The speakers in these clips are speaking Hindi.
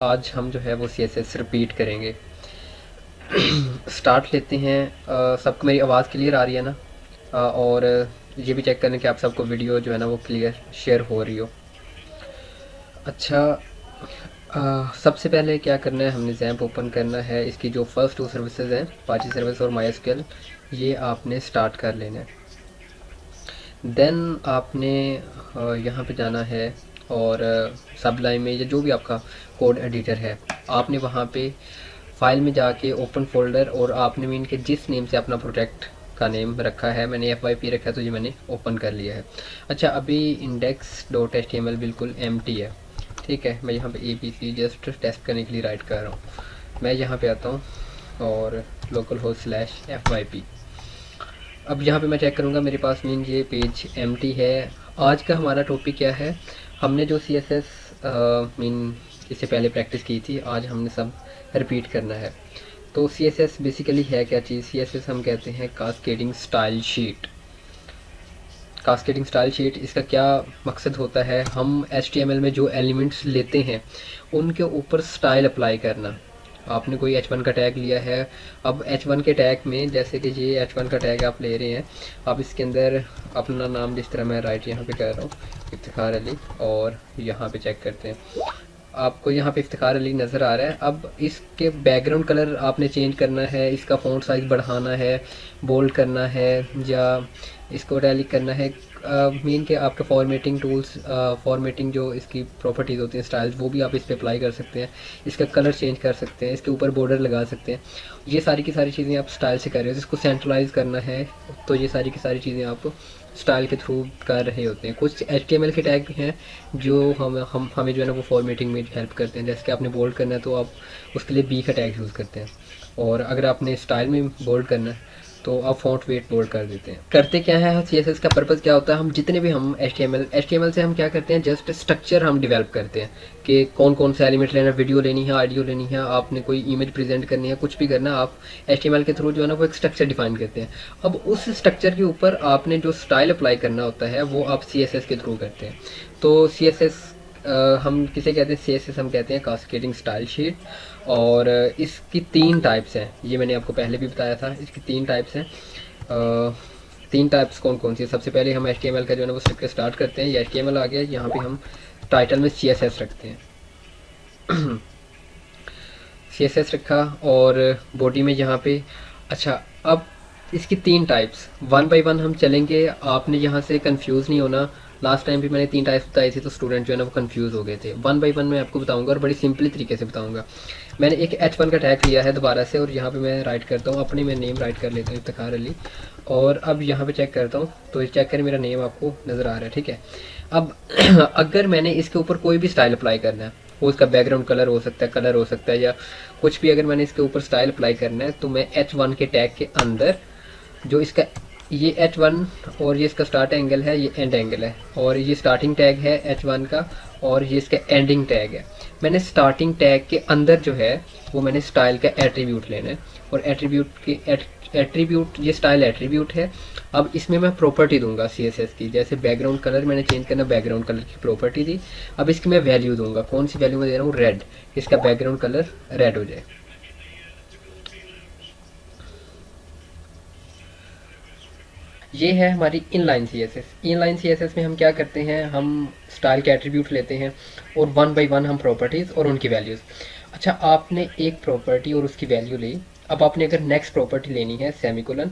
आज हम जो है वो CSS रिपीट करेंगे। स्टार्ट लेते हैं। सबको मेरी आवाज़ क्लियर आ रही है ना? और ये भी चेक करें कि आप सबको वीडियो जो है ना वो क्लियर शेयर हो रही हो। अच्छा, सबसे पहले क्या करना है, हमने जैम्प ओपन करना है। इसकी जो फर्स्ट टू सर्विसेज हैं, अपाची सर्विस और MySQL, ये आपने स्टार्ट कर लेना है। देन आपने यहाँ पे जाना है और सबलाइन में या जो भी आपका कोड एडिटर है, आपने वहाँ पे फाइल में जाके ओपन फोल्डर, और आपने मीन के जिस नेम से अपना प्रोजेक्ट का नेम रखा है, मैंने FYP रखा है तो ये मैंने ओपन कर लिया है। अच्छा, अभी index.html बिल्कुल एम्प्टी है, ठीक है। मैं यहाँ पे ABC जस्ट टेस्ट करने के लिए राइट कर रहा हूँ। मैं यहाँ पे आता हूँ और localhost/FYP। अब यहाँ पे मैं चेक करूँगा, मेरे पास मीन ये पेज एम्प्टी है। आज का हमारा टॉपिक क्या है, हमने जो CSS मीन इससे पहले प्रैक्टिस की थी, आज हमने सब रिपीट करना है। तो CSS बेसिकली है क्या चीज़? CSS हम कहते हैं cascading style sheet. Cascading style sheet, इसका क्या मकसद होता है? हम HTML में जो एलिमेंट्स लेते हैं उनके ऊपर स्टाइल अप्लाई करना। आपने कोई H1 का टैग लिया है, अब H1 के टैग में, जैसे कि ये H1 का टैग आप ले रहे हैं, आप इसके अंदर अपना नाम, जिस तरह मैं राइट यहाँ पे कर रहा हूँ, इफ्तिखार अली, और यहाँ पे चेक करते हैं, आपको यहाँ पे इफ्तिखार अली नज़र आ रहा है। अब इसके बैकग्राउंड कलर आपने चेंज करना है, इसका फ़ॉन्ट साइज़ बढ़ाना है, बोल्ड करना है, या इसको इटैलिक करना है। मेन के आपके फॉर्मेटिंग टूल्स, फॉर्मेटिंग जो इसकी प्रॉपर्टीज़ होती हैं, स्टाइल्स, वो भी आप इस पर अप्लाई कर सकते हैं। इसका कलर चेंज कर सकते हैं, इसके ऊपर बॉर्डर लगा सकते हैं। ये सारी की सारी चीज़ें आप स्टाइल से कर रहे हो। इसको सेंट्रलाइज करना है, तो ये सारी की सारी चीज़ें आप स्टाइल के थ्रू कर रहे होते हैं। कुछ HTML के टैग भी हैं जो हमें जो है ना वो फॉर्मेटिंग में हेल्प करते हैं। जैसे कि आपने बोल्ड करना है तो आप उसके लिए B का टैग यूज़ करते हैं, और अगर आपने स्टाइल में बोल्ड करना है तो आप फॉन्ट वेट बोल्ड कर देते हैं। करते क्या है, CSS का पर्पज़ क्या होता है? हम जितने भी हम HTML से हम क्या करते हैं, जस्ट स्ट्रक्चर हम डेवलप करते हैं कि कौन कौन सा एलिमेंट लेना, वीडियो लेनी है, ऑडियो लेनी है, आपने कोई इमेज प्रेजेंट करनी है, कुछ भी करना, आप HTML के थ्रू जो है ना वो एक स्ट्रक्चर डिफाइन करते हैं। अब उस स्ट्रक्चर के ऊपर आपने जो स्टाइल अप्लाई करना होता है वो आप CSS के थ्रू करते हैं। तो CSS हम किसे कहते हैं? CSS हम कहते हैं कास्केडिंग स्टाइल शीट। और इसकी 3 टाइप्स हैं, ये मैंने आपको पहले भी बताया था। इसकी 3 टाइप्स हैं। 3 टाइप्स कौन कौन सी है? सबसे पहले हम HTML का जो है ना वो स्ट्रक्चर स्टार्ट करते हैं। ये HTML आ गया, यहाँ पे हम टाइटल में CSS रखते हैं। CSS रखा, और बॉडी में यहाँ पे। अच्छा, अब इसकी 3 टाइप्स, वन बाय वन हम चलेंगे, आपने यहाँ से कंफ्यूज नहीं होना। लास्ट टाइम भी मैंने 3 टाइप्स बताई थी तो स्टूडेंट जो है ना वो कंफ्यूज हो गए थे। वन बाय वन मैं आपको बताऊंगा और बड़ी सिंपली तरीके से बताऊंगा। मैंने एक H1 का टैग लिया है दोबारा से, और यहाँ पे मैं राइट करता हूँ, अपनी मैं नेम राइट कर लेता हूँ, इफ्तिखार अली। और अब यहाँ पे चेक करता हूँ, तो चेक करें मेरा नेम आपको नज़र आ रहा है, ठीक है। अब अगर मैंने इसके ऊपर कोई भी स्टाइल अप्लाई करना है, वो उसका बैकग्राउंड कलर हो सकता है, कलर हो सकता है, या कुछ भी, अगर मैंने इसके ऊपर स्टाइल अप्लाई करना है, तो मैं H1 के टैग के अंदर जो इसका ये H1 और ये इसका स्टार्ट एंगल है, ये एंड एंगल है, और ये स्टार्टिंग टैग है H1 का, और ये इसका एंडिंग टैग है। मैंने स्टार्टिंग टैग के अंदर जो है वो मैंने स्टाइल का एट्रीब्यूट लेना है, और एट्रीब्यूट ये स्टाइल एट्रीब्यूट है। अब इसमें मैं प्रॉपर्टी दूंगा CSS की, जैसे बैकग्राउंड कलर मैंने चेंज करना, बैकग्राउंड कलर की प्रॉपर्टी दी। अब इसकी मैं वैल्यू दूंगा, कौन सी वैल्यू मैं दे रहा हूँ? रेड। इसका बैकग्राउंड कलर रेड हो जाए। ये है हमारी इनलाइन CSS। इनलाइन CSS में हम क्या करते हैं, हम स्टाइल के एट्रीब्यूट लेते हैं और वन बाय वन हम प्रॉपर्टीज़ और उनकी वैल्यूज़। अच्छा, आपने एक प्रॉपर्टी और उसकी वैल्यू ली। अब आपने अगर नेक्स्ट प्रॉपर्टी लेनी है, सेमीकोलन,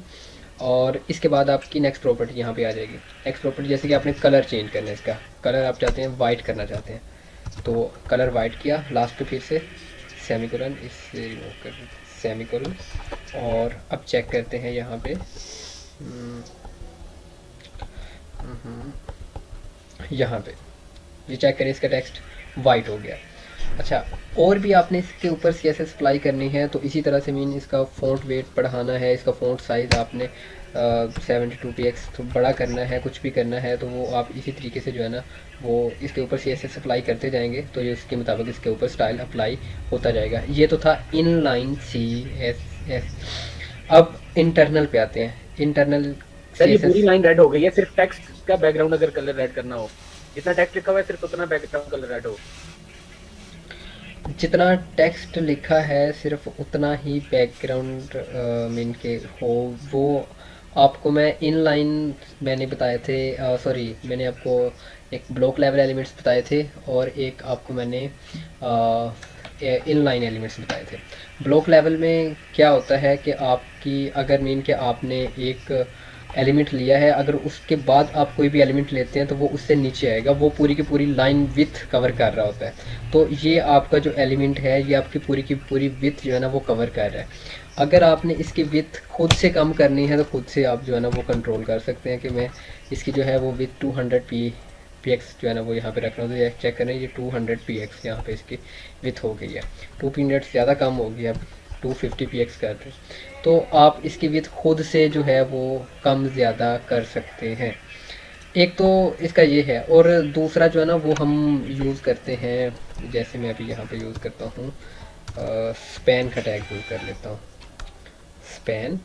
और इसके बाद आपकी नेक्स्ट प्रॉपर्टी यहाँ पे आ जाएगी। नेक्स्ट प्रॉपर्टी जैसे कि आपने कलर चेंज करना है, इसका कलर आप चाहते हैं वाइट करना चाहते हैं, तो कलर वाइट किया, लास्ट पे फिर से सेमीकोलन, इससे रिमूव कर सेमीकोलन, और अब चेक करते हैं यहाँ पे। यहाँ पे ये चेक करें, इसका टेक्स्ट वाइट हो गया। अच्छा, और भी आपने इसके ऊपर CSS अप्लाई करनी है, तो इसी तरह से मीन इसका फ़ॉन्ट वेट बढ़ाना है, इसका फ़ॉन्ट साइज़ आपने 72px तो बड़ा करना है, कुछ भी करना है, तो वो आप इसी तरीके से जो है ना वो इसके ऊपर CSS अप्लाई करते जाएंगे, तो ये उसके मुताबिक इसके ऊपर स्टाइल अप्लाई होता जाएगा। ये तो था इनलाइन CSS। अब इंटरनल पे आते हैं। इंटरनल सर, ये पूरी लाइन रेड हो गई है, सिर्फ टेक्स्ट का बैकग्राउंड अगर कलर रेड करना हो, जितना टेक्स्ट लिखा हुआ है सिर्फ उतना बैकग्राउंड कलर रेड हो। जितना टेक्स्ट लिखा है सिर्फ उतना ही बैकग्राउंड मीन के हो, वो आपको मैं इनलाइन मैंने बताए थे, सॉरी मैंने आपको एक ब्लॉक लेवल एलिमेंट्स बताए थे और एक आपको मैंने इनलाइन एलिमेंट्स बताए थे। ब्लॉक लेवल में क्या होता है कि आपकी अगर मीन के आपने एक एलिमेंट लिया है, अगर उसके बाद आप कोई भी एलिमेंट लेते हैं तो वो उससे नीचे आएगा, वो पूरी की पूरी लाइन विथ कवर कर रहा होता है। तो ये आपका जो एलिमेंट है ये आपकी पूरी की पूरी विथ जो है ना वो कवर कर रहा है। अगर आपने इसकी विथ खुद से कम करनी है तो खुद से आप जो है ना वो कंट्रोल कर सकते हैं कि मैं इसकी जो है वो विथ 200 px जो है ना वो यहाँ पे रख रहा हूँ। तो ये चेक करें, ये 200 px यहाँ पे इसकी विथ हो गई है। 2 मिनट ज़्यादा कम हो गई, अब 250 px कर रहे हैं। तो आप इसकी विथ खुद से जो है वो कम ज़्यादा कर सकते हैं। एक तो इसका ये है, और दूसरा जो है ना वो हम यूज़ करते हैं, जैसे मैं अभी यहाँ पे यूज़ करता हूँ स्पैन का टैग यूज़ कर लेता हूँ, स्पैन,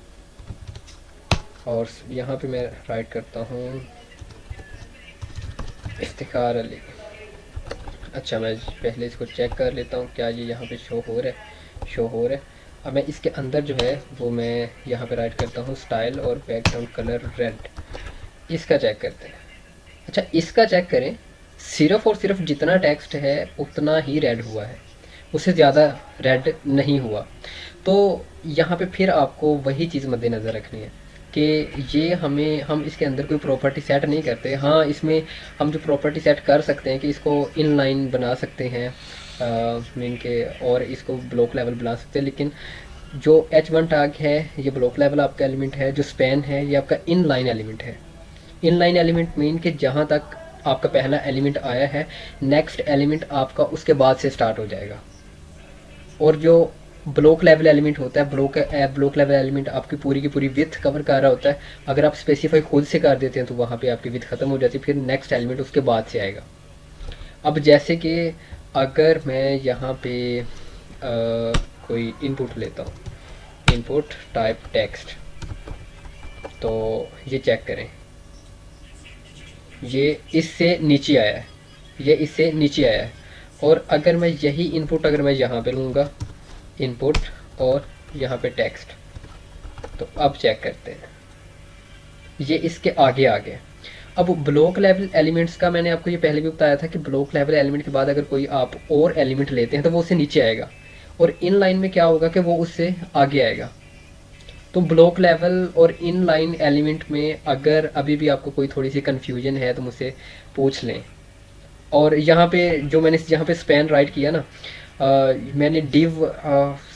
और यहाँ पे मैं राइट करता हूँ इफ्तिखार अली। अच्छा, मैं पहले इसको चेक कर लेता हूँ क्या ये यहाँ पे शो हो रहा है, शो हो रहा है। अब मैं इसके अंदर जो है वो मैं यहाँ पे राइट करता हूँ स्टाइल और बैकग्राउंड कलर रेड। इसका चेक करते हैं। अच्छा, इसका चेक करें, सिर्फ और सिर्फ जितना टेक्स्ट है उतना ही रेड हुआ है, उससे ज़्यादा रेड नहीं हुआ। तो यहाँ पे फिर आपको वही चीज़ मद्देनज़र रखनी है कि ये हम इसके अंदर कोई प्रॉपर्टी सेट नहीं करते। हाँ, इसमें हम जो प्रॉपर्टी सेट कर सकते हैं कि इसको इनलाइन बना सकते हैं मीन के, और इसको ब्लॉक लेवल बना सकते हैं, लेकिन जो H1 टैग है ये ब्लॉक लेवल आपका एलिमेंट है, जो स्पैन है ये आपका इनलाइन एलिमेंट है। इनलाइन एलिमेंट मीन कि जहाँ तक आपका पहला एलिमेंट आया है नेक्स्ट एलिमेंट आपका उसके बाद से स्टार्ट हो जाएगा। और जो ब्लॉक लेवल एलिमेंट होता है, ब्लॉक लेवल एलिमेंट आपकी पूरी की पूरी विथ कवर कर रहा होता है। अगर आप स्पेसिफाई खुद से कर देते हैं तो वहाँ पे आपकी विथ ख़त्म हो जाती है, फिर नेक्स्ट एलिमेंट उसके बाद से आएगा। अब जैसे कि अगर मैं यहाँ पे कोई इनपुट लेता हूँ, इनपुट टाइप टेक्स्ट, तो ये चेक करें, ये इससे नीचे आया है, ये इससे नीचे आया है। और अगर मैं यही इनपुट अगर मैं यहाँ पे लूँगा इनपुट और यहाँ पे टेक्स्ट, तो अब चेक करते हैं, ये इसके आगे आ गया। अब ब्लॉक लेवल एलिमेंट्स का मैंने आपको ये पहले भी बताया था कि ब्लॉक लेवल एलिमेंट के बाद अगर कोई आप और एलिमेंट लेते हैं तो वो उससे नीचे आएगा, और इन लाइन में क्या होगा कि वो उससे आगे आएगा। तो ब्लॉक लेवल और इन लाइन एलिमेंट में अगर अभी भी आपको कोई थोड़ी सी कन्फ्यूजन है तो मुझसे पूछ लें। और यहाँ पे जो मैंने यहाँ पे स्पैन राइट किया ना, मैंने डिव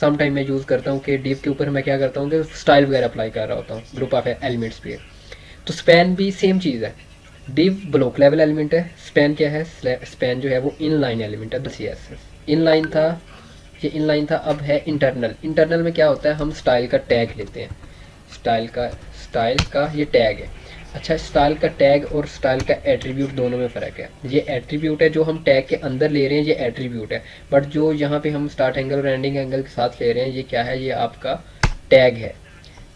सम टाइम मैं यूज़ करता हूँ कि डिव के ऊपर मैं क्या करता हूँ कि स्टाइल वगैरह अप्लाई कर रहा होता हूँ ग्रुप ऑफ एलिमेंट्स पे। तो स्पैन भी सेम चीज़ है, डिव ब्लॉक लेवल एलिमेंट है, स्पैन क्या है, स्पैन जो है वो इन लाइन एलिमेंट है। सी एस इन लाइन था, ये इन लाइन था। अब है इंटरनल। इंटरनल में क्या होता है, हम स्टाइल का टैग लेते हैं, स्टाइल का ये टैग है। अच्छा, स्टाइल का टैग और स्टाइल का एट्रीब्यूट दोनों में फ़र्क है। ये एट्रीब्यूट है जो हम टैग के अंदर ले रहे हैं, ये एट्रीब्यूट है। बट जो यहाँ पे हम स्टार्ट एंगल और एंडिंग एंगल के साथ ले रहे हैं ये क्या है, ये आपका टैग है।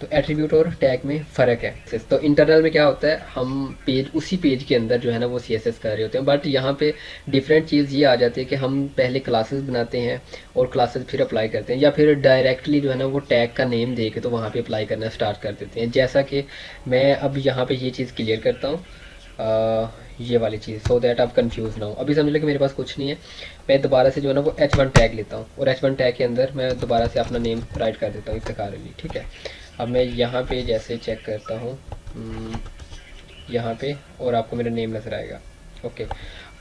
तो एट्रीब्यूट और टैग में फ़र्क है। तो इंटरनल में क्या होता है, हम पेज उसी पेज के अंदर जो है ना वो CSS कर रहे होते हैं। बट यहाँ पे डिफरेंट चीज़ ये आ जाती है कि हम पहले क्लासेस बनाते हैं और क्लासेस फिर अप्लाई करते हैं, या फिर डायरेक्टली जो है ना वो टैग का नेम दे के तो वहाँ पे अप्लाई करना स्टार्ट कर देते हैं। जैसा कि मैं अब यहाँ पे ये चीज़ क्लियर करता हूँ, ये वाली चीज़, सो दैट आप कंफ्यूज ना हो। अभी समझ लो कि मेरे पास कुछ नहीं है, मैं दोबारा से जो है ना वो H1 टैग लेता हूँ और H1 टैग के अंदर मैं दोबारा से अपना नेम राइट कर देता हूँ, इफ्तिखार अली। ठीक है, अब मैं यहाँ पे जैसे चेक करता हूँ यहाँ पे, और आपको मेरा नेम नजर आएगा। ओके,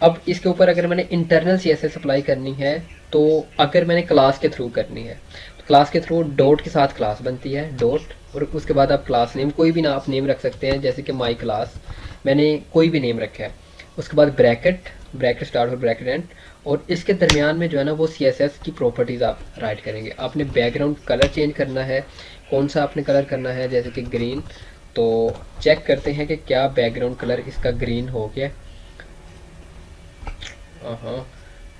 अब इसके ऊपर अगर मैंने इंटरनल CSS अप्लाई करनी है तो अगर मैंने क्लास के थ्रू करनी है तो क्लास के थ्रू डॉट के साथ क्लास बनती है, डॉट, और उसके बाद आप क्लास नेम कोई भी ना आप नेम रख सकते हैं, जैसे कि माई क्लास मैंने कोई भी नेम रखा है। उसके बाद ब्रैकेट स्टार्ट और ब्रैकेट एंड, और इसके दरमियान में जो है ना वो CSS की प्रॉपर्टीज़ आप राइट करेंगे। आपने बैकग्राउंड कलर चेंज करना है, कौन सा आपने कलर करना है, जैसे कि ग्रीन। तो चेक करते हैं कि क्या बैकग्राउंड कलर इसका ग्रीन हो गया। हाँ,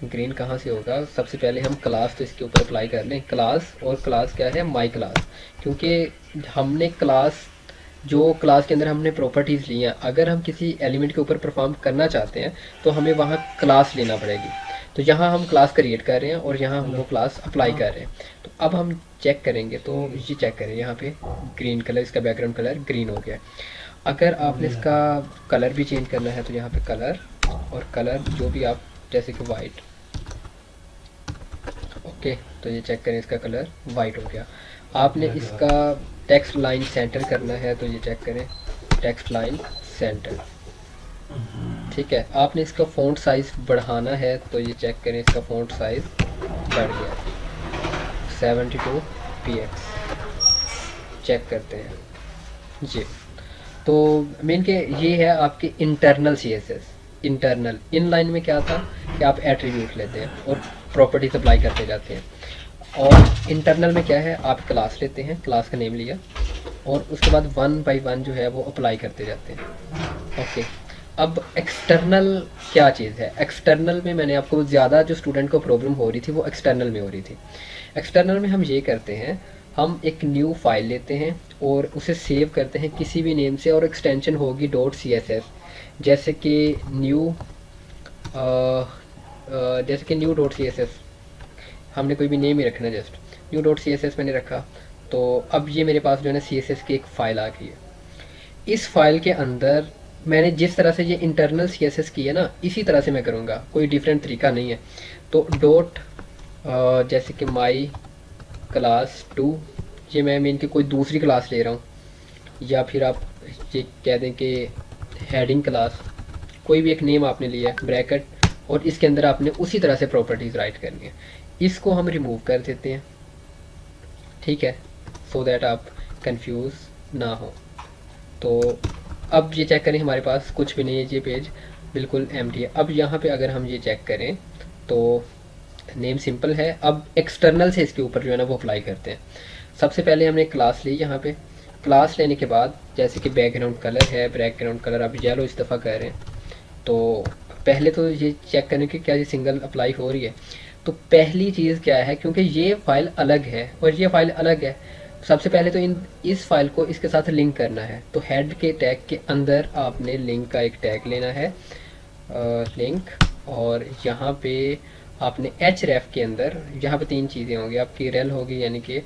ग्रीन कहाँ से होगा, सबसे पहले हम क्लास तो इसके ऊपर अप्लाई कर लें, क्लास, और क्लास क्या है, माई क्लास, क्योंकि हमने क्लास जो क्लास के अंदर हमने प्रॉपर्टीज़ ली हैं, अगर हम किसी एलिमेंट के ऊपर परफॉर्म करना चाहते हैं तो हमें वहाँ क्लास लेना पड़ेगी। तो यहाँ हम क्लास क्रिएट कर रहे हैं और यहाँ हम वो क्लास अप्लाई कर रहे हैं। तो अब हम चेक करेंगे, तो ये चेक करें यहाँ पे ग्रीन कलर, इसका बैकग्राउंड कलर ग्रीन हो गया। अगर आपने इसका कलर भी चेंज करना है तो यहाँ पे कलर, और कलर जो भी आप, जैसे कि वाइट, ओके, तो ये चेक करें इसका कलर वाइट हो गया। आपने इसका टेक्स्ट लाइन सेंटर करना है तो ये चेक करें टेक्स्ट लाइन सेंटर, ठीक है। आपने इसका फ़ॉन्ट साइज़ बढ़ाना है तो ये चेक करें इसका फ़ॉन्ट साइज़ बढ़ गया 72 px, चेक करते हैं जी। तो मेन के ये है आपके internal CSS। Internal, in line में क्या था कि आप एट्रीब्यूट लेते हैं और प्रॉपर्टीज अप्लाई करते जाते हैं, और इंटरनल में क्या है आप क्लास लेते हैं, क्लास का नेम लिया और उसके बाद 1 बाय 1 जो है वो अप्लाई करते जाते हैं, ओके। अब एक्सटर्नल क्या चीज़ है, एक्सटर्नल में मैंने आपको ज़्यादा जो स्टूडेंट को प्रॉब्लम हो रही थी वो एक्सटर्नल में हो रही थी। एक्सटर्नल में हम ये करते हैं, हम एक न्यू फाइल लेते हैं और उसे सेव करते हैं किसी भी नेम से, और एक्सटेंशन होगी .css, जैसे कि न्यू .css, हमने कोई भी नेम ही रखना है, जस्ट न्यू .css मैंने रखा। तो अब ये मेरे पास जो है ना CSS की एक फ़ाइल आ गई है। इस फाइल के अंदर मैंने जिस तरह से ये इंटरनल CSS की है ना, इसी तरह से मैं करूँगा, कोई डिफरेंट तरीका नहीं है। तो डॉट जैसे कि माई क्लास 2, ये मैं इनकी कोई दूसरी क्लास ले रहा हूँ, या फिर आप ये कह दें कि हेडिंग क्लास, कोई भी एक नेम आपने लिया है, ब्रैकेट, और इसके अंदर आपने उसी तरह से प्रॉपर्टीज़ राइट करनी है। इसको हम रिमूव कर देते हैं, ठीक है, सो दैट आप कंफ्यूज ना हो। तो अब ये चेक करें, हमारे पास कुछ भी नहीं है, ये पेज बिल्कुल एम्प्टी है। अब यहाँ पे अगर हम ये चेक करें तो नेम सिंपल है। अब एक्सटर्नल से इसके ऊपर जो है ना वो अप्लाई करते हैं। सबसे पहले हमने क्लास ली, यहाँ पे क्लास लेने के बाद जैसे कि बैकग्राउंड कलर है, बैकग्राउंड कलर आप येलो इस दफ़ा कर रहे हैं, तो पहले तो ये चेक करें कि क्या ये सिंगल अप्लाई हो रही है। तो पहली चीज़ क्या है, क्योंकि ये फ़ाइल अलग है और ये फ़ाइल अलग है, सबसे पहले तो इस फाइल को इसके साथ लिंक करना है। तो हेड के टैग के अंदर आपने लिंक का एक टैग लेना है, लिंक, और यहाँ पे आपने href के अंदर यहाँ पे 3 चीज़ें होंगी आपकी, रेल होगी यानी कि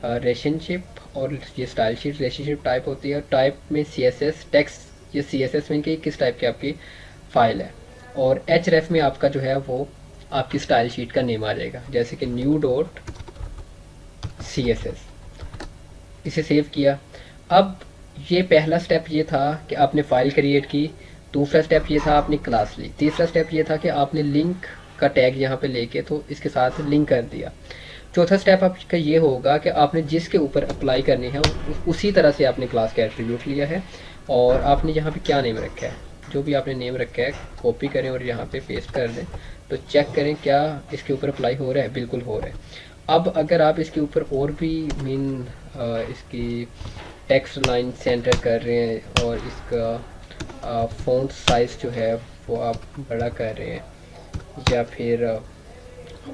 रिलेशनशिप, और ये स्टाइल शीट रिलेशनशिप टाइप होती है, टाइप में CSS टेक्स्ट, ये CSS में कि किस टाइप की आपकी फ़ाइल है, और href में आपका जो है वो आपकी स्टाइल शीट का नेम आ जाएगा, जैसे कि new.css। इसे सेव किया। अब ये पहला स्टेप ये था कि आपने फ़ाइल क्रिएट की, दूसरा स्टेप ये था आपने क्लास ली, तीसरा स्टेप ये था कि आपने लिंक का टैग यहाँ पे लेके तो इसके साथ लिंक कर दिया। चौथा स्टेप आपका ये होगा कि आपने जिसके ऊपर अप्लाई करनी है उसी तरह से आपने क्लास का एट्रीब्यूट लिया है, और आपने यहाँ पे क्या नेम रखा है, जो भी आपने नेम रखा है कॉपी करें और यहाँ पे पेस्ट कर दें, तो चेक करें क्या इसके ऊपर अप्लाई हो रहा है, बिल्कुल हो रहा है। अब अगर आप इसके ऊपर और भी इसकी टेक्स्ट लाइन सेंटर कर रहे हैं और इसका फ़ॉन्ट साइज़ जो है वो आप बड़ा कर रहे हैं, या फिर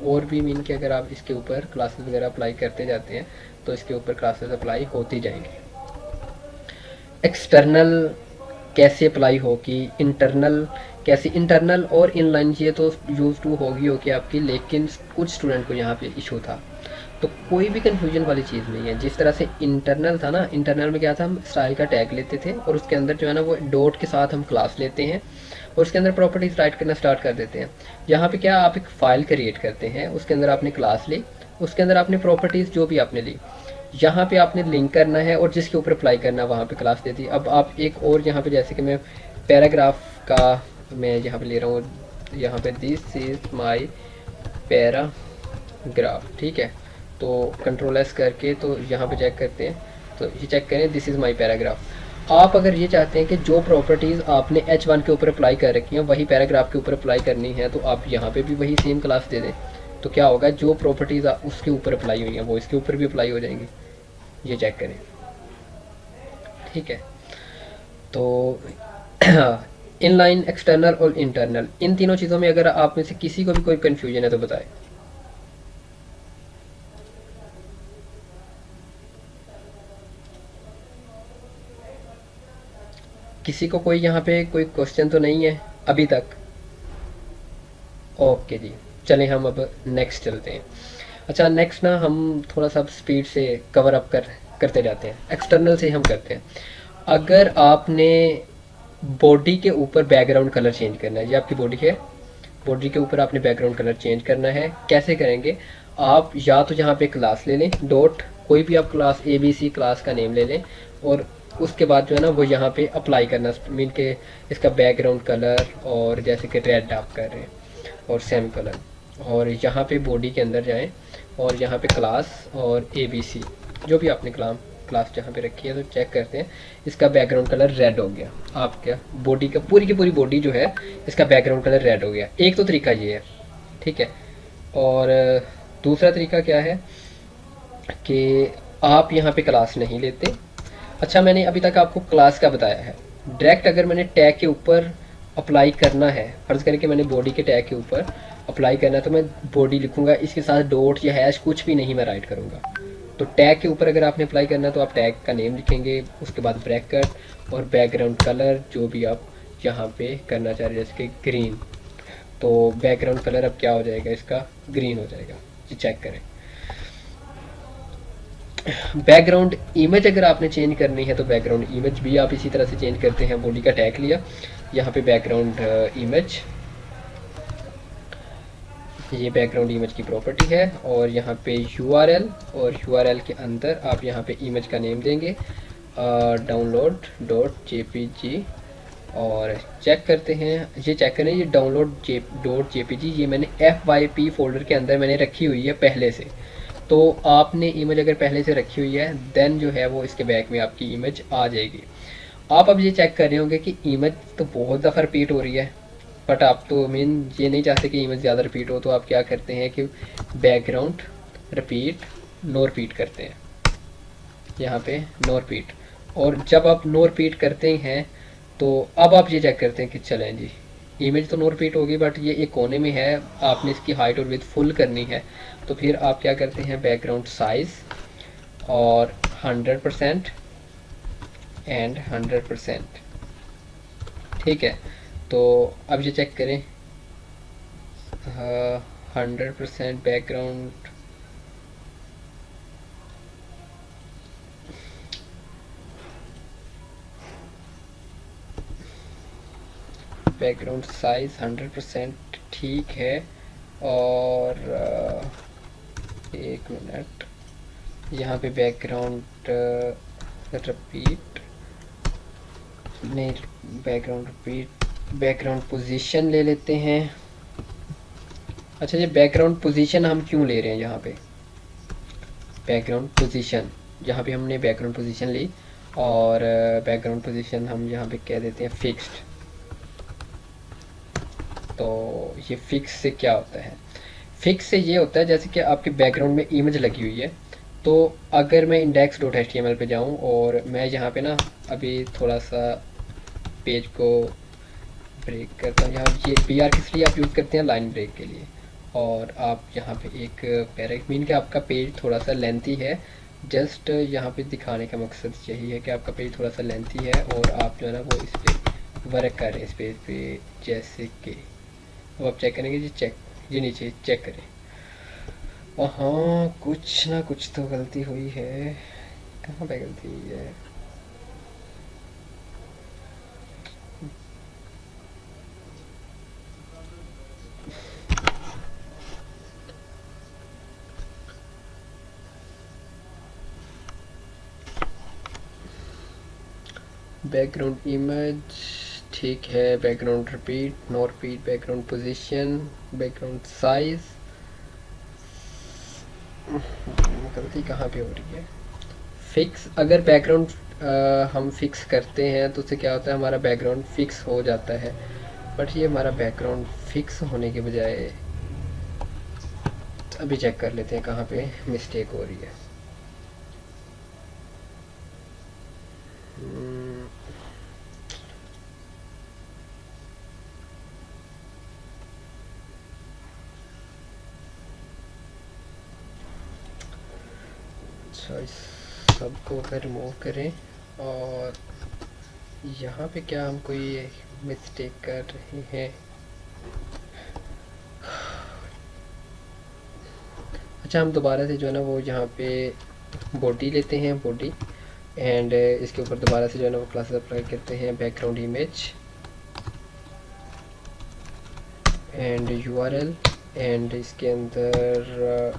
और भी कि अगर आप इसके ऊपर क्लासेस वगैरह अप्लाई करते जाते हैं तो इसके ऊपर क्लासेस अप्लाई होती जाएंगी। एक्सटर्नल कैसे अप्लाई होगी, इंटरनल कैसे, इंटरनल और इनलाइन ये तो यूज़ टू होगी आपकी, लेकिन कुछ स्टूडेंट को यहाँ पे इशू था, तो कोई भी कंफ्यूजन वाली चीज़ नहीं है। जिस तरह से इंटरनल था ना, इंटरनल में क्या था, हम स्टाइल का टैग लेते थे और उसके अंदर जो है ना वो डॉट के साथ हम क्लास लेते हैं और उसके अंदर प्रॉपर्टीज राइट करना स्टार्ट कर देते हैं। यहाँ पे क्या, आप एक फ़ाइल क्रिएट करते हैं, उसके अंदर आपने क्लास ली, उसके अंदर आपने प्रॉपर्टीज़ जो भी आपने ली, यहाँ पे आपने लिंक करना है और जिसके ऊपर अप्लाई करना है वहाँ पे क्लास दे दी। अब आप एक और यहाँ पे जैसे कि मैं पैराग्राफ का मैं यहाँ पे ले रहा हूँ, यहाँ पे दिस इज़ माई पैराग्राफ, ठीक है, तो कंट्रोल S करके तो यहाँ पे चेक करते हैं, तो ये चेक करें दिस इज़ माई पैराग्राफ। आप अगर ये चाहते हैं कि जो प्रॉपर्टीज़ आपने H1 के ऊपर अप्लाई कर रखी हैं वही पैराग्राफ के ऊपर अप्लाई करनी है, तो आप यहाँ पे भी वही सेम क्लास दे दें, तो क्या होगा, जो प्रॉपर्टीज़ उसके ऊपर अप्लाई हुई हैं वो इसके ऊपर भी अप्लाई हो जाएंगी। ये चेक करें, ठीक है। तो इनलाइन, एक्सटर्नल और इंटरनल, इन तीनों चीज़ों में अगर आप में से किसी को भी कोई कन्फ्यूजन है तो बताएं। किसी को कोई यहाँ पे कोई क्वेश्चन तो नहीं है अभी तक? ओके जी, चलें हम अब नेक्स्ट चलते हैं। अच्छा, नेक्स्ट ना हम थोड़ा सा स्पीड से कवर अप करते जाते हैं, एक्सटर्नल से हम करते हैं। अगर आपने बॉडी के ऊपर बैकग्राउंड कलर चेंज करना है, ये आपकी बॉडी है, बॉडी के ऊपर आपने बैकग्राउंड कलर चेंज करना है। कैसे करेंगे? आप या तो यहाँ पे क्लास ले लें, डॉट, कोई भी आप क्लास ABC क्लास का नेम ले लें, और उसके बाद जो है ना वो यहाँ पे अप्लाई करना, मीन के इसका बैकग्राउंड कलर, और जैसे कि रेड आप कर रहे हैं, और सेम कलर, और यहाँ पे बॉडी के अंदर जाएं और यहाँ पे क्लास और ABC जो भी आपने क्लास जहाँ पे रखी है, तो चेक करते हैं इसका बैकग्राउंड कलर रेड हो गया। आप क्या बॉडी का पूरी की पूरी बॉडी जो है इसका बैकग्राउंड कलर रेड हो गया। एक तो तरीका ये है, ठीक है। और दूसरा तरीका क्या है कि आप यहाँ पे क्लास नहीं लेते। अच्छा, मैंने अभी तक आपको क्लास का बताया है। डायरेक्ट अगर मैंने टैग के ऊपर अप्लाई करना है, फर्ज करें कि मैंने बॉडी के टैग के ऊपर अप्लाई करना है, तो मैं बॉडी लिखूंगा, इसके साथ डॉट या हैश कुछ भी नहीं मैं राइट करूंगा। तो टैग के ऊपर अगर आपने अप्लाई करना है तो आप टैग का नेम लिखेंगे, उसके बाद ब्रैकेट और बैकग्राउंड कलर जो भी आप यहाँ पे करना चाह रहे हैं, जैसे कि ग्रीन, तो बैकग्राउंड कलर अब क्या हो जाएगा, इसका ग्रीन हो जाएगा। ये चेक करें। बैकग्राउंड इमेज अगर आपने चेंज करनी है तो बैकग्राउंड इमेज भी आप इसी तरह से चेंज करते हैं। बॉडी का टैग लिया, यहाँ पे बैकग्राउंड इमेज, ये बैकग्राउंड इमेज की प्रॉपर्टी है, और यहाँ पे URL, और URL के अंदर आप यहाँ पे इमेज का नेम देंगे download.jpg, और चेक करते हैं। ये चेक करें, ये download.jpg ये मैंने FYP फोल्डर के अंदर मैंने रखी हुई है पहले से। तो आपने इमेज अगर पहले से रखी हुई है देन जो है वो इसके बैक में आपकी इमेज आ जाएगी। आप अब ये चेक कर रहे होंगे कि इमेज तो बहुत दफ़ा रिपीट हो रही है, बट आप तो मीन ये नहीं चाहते कि इमेज ज़्यादा रिपीट हो, तो आप क्या करते हैं कि बैकग्राउंड रिपीट नो रिपीट करते हैं, यहाँ पे नो रिपीट। और जब आप नो रिपीट करते हैं तो अब आप ये चेक करते हैं कि चलें जी, इमेज तो नो रिपीट होगी बट ये एक कोने में है, आपने इसकी हाइट और विड्थ फुल करनी है। तो फिर आप क्या करते हैं, बैकग्राउंड साइज और 100% एंड 100%, ठीक है। तो अब ये चेक करें, 100% बैकग्राउंड, बैकग्राउंड साइज 100% ठीक है। और एक मिनट, यहाँ पे बैकग्राउंड रिपीट नहीं, बैकग्राउंड रिपीट, बैकग्राउंड पोजीशन ले लेते हैं। अच्छा, ये बैकग्राउंड पोजीशन हम क्यों ले रहे हैं, यहाँ पे बैकग्राउंड पोजीशन, यहाँ पे हमने बैकग्राउंड पोजीशन ली, और बैकग्राउंड पोजीशन हम यहाँ पे कह देते हैं फिक्स्ड। तो ये फिक्स से क्या होता है, फिक्स से ये होता है जैसे कि आपके बैकग्राउंड में इमेज लगी हुई है, तो अगर मैं index.html पे जाऊँ और मैं यहाँ पे ना अभी थोड़ा सा पेज को ब्रेक करता हूँ, यहाँ ये BR किस लिए आप यूज़ करते हैं, लाइन ब्रेक के लिए। और आप यहाँ पे एक पैराग्राफ, मीन कि आपका पेज थोड़ा सा लेंथी है, जस्ट यहाँ पे दिखाने का मकसद यही है कि आपका पेज थोड़ा सा लेंथी है और आप जो है ना वो इस पर वर्क कर रहे हैं इस पेज पे। जैसे कि अब आप चेक करेंगे जी, चेक ये नीचे चेक करें, हाँ कुछ ना कुछ तो गलती हुई है, कहाँ पे गलती हुई है, बैकग्राउंड इमेज ठीक है, background repeat no repeat, background position, background size, गलती कहाँ पे हो रही है, फिक्स। अगर बैकग्राउंड हम फिक्स करते हैं तो उससे क्या होता है, हमारा बैकग्राउंड फिक्स हो जाता है, बट ये हमारा बैकग्राउंड फिक्स होने के बजाय, अभी चेक कर लेते हैं कहाँ पे मिस्टेक हो रही है। अच्छा, इस सबको अगर रिमूव करें, और यहाँ पे क्या हम कोई मिस्टेक कर रहे हैं, अच्छा, हम दोबारा से जो है ना वो यहाँ पे बॉडी लेते हैं, बॉडी, एंड इसके ऊपर दोबारा से जो है ना वो क्लासेस अप्लाई करते हैं, background image and URL, and इसके अंदर